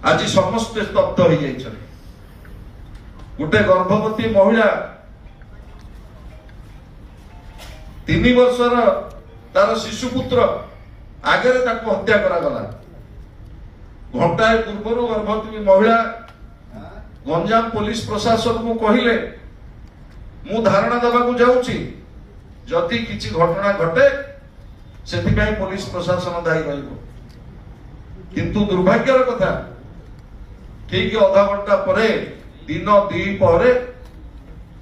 आज समस्त स्तब्ध हो जाए। गोटे गर्भवती महिला 3 वर्षर तार शिशुपुत्र आगे हत्या करागला। घंटाए पूर्व गर्भवती महिला गंजाम पुलिस प्रशासन को कहले मु धारणा देवाक जाऊँगी जदि किसी घटना घटे से पुलिस प्रशासन दायी रहिबो। किंतु दुर्भाग्यर कथा ठीक अधा घंटा परे दिन 2 पहरे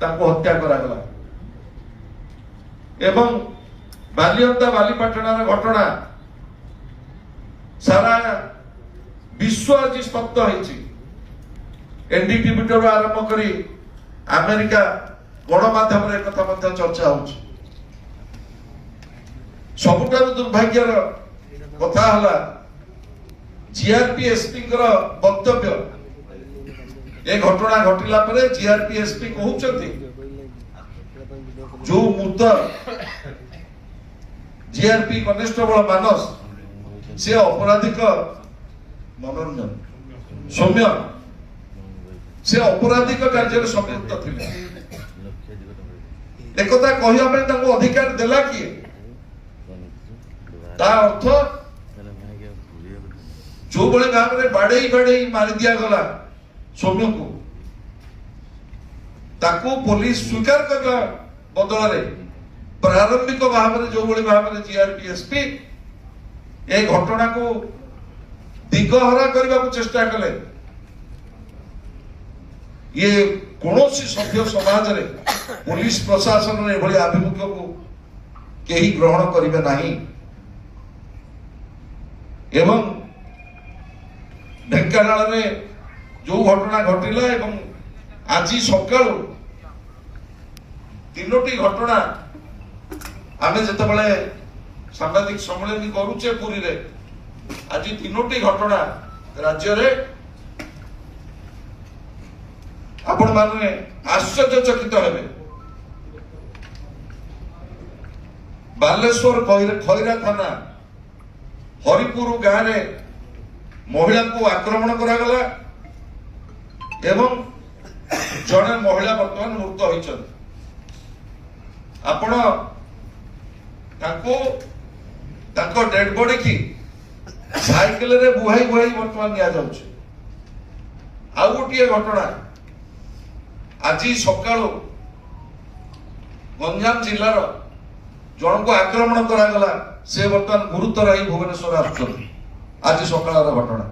हत्या करागला। एवं बालिअंता बालीपाटणार घटना सारा विश्व आज स्तब्ध होइछि। एनडीटीवी ठाରୁ आरंभ करी अमेरिका गणमाध्यम रे कथा मध्य चर्चा होछि। सबुठारु दुर्भाग्यर कथा हला जीआरपी एसपी वक्तव्य। ए घटना घटिला परे जीआरपी एसपी कहउछथि जो मृत जीआरपी कनेस्टेबल मानस से अपराधिक मनोरंजन सौम्य से अपराधिक कार्य संपृक्त थिले। एकता कहवा अधिकार देला किए? ता अर्थ जो बड़े भाव में बाड़े बाड़े मारी दिया गला सौम्य को ताकू पुलिस स्वीकार करने बदल प्रारंभिक भाव में जो बड़े भाव में जीआरपी एसपी ए घटना को दिगहरा करने को चेष्टा कले। ये कौनसी सभ्य समाज रे पुलिस प्रशासन ने एभली आभिमुख्य को केही ग्रहण करिवे नाही। एवं ढेंकानाल में जो घटना घटिला एवं आज सकाळ 3टी घटना आमे जतबेले सांबादिक सम्मेलन करूचे पुरी रे आज 3टी घटना राज्य रे आपण माने आश्चर्यचकित हेबे। बालेश्वर खैरा थाना हरिपुर गाँव रे महिला को आक्रमण करागला एवं जड़े महिला वर्तमान मृत होइछन। आपण ताको डेड बॉडी की साइकिल रे बुहाई बुहाई वर्तमान निया जाउछ। आउ गोटे घटना आज सकाळु गंजाम जिल्लार जन को आक्रमण करागला से वर्तमान गुरुतर भुवनेश्वर आज सकाळ घटना।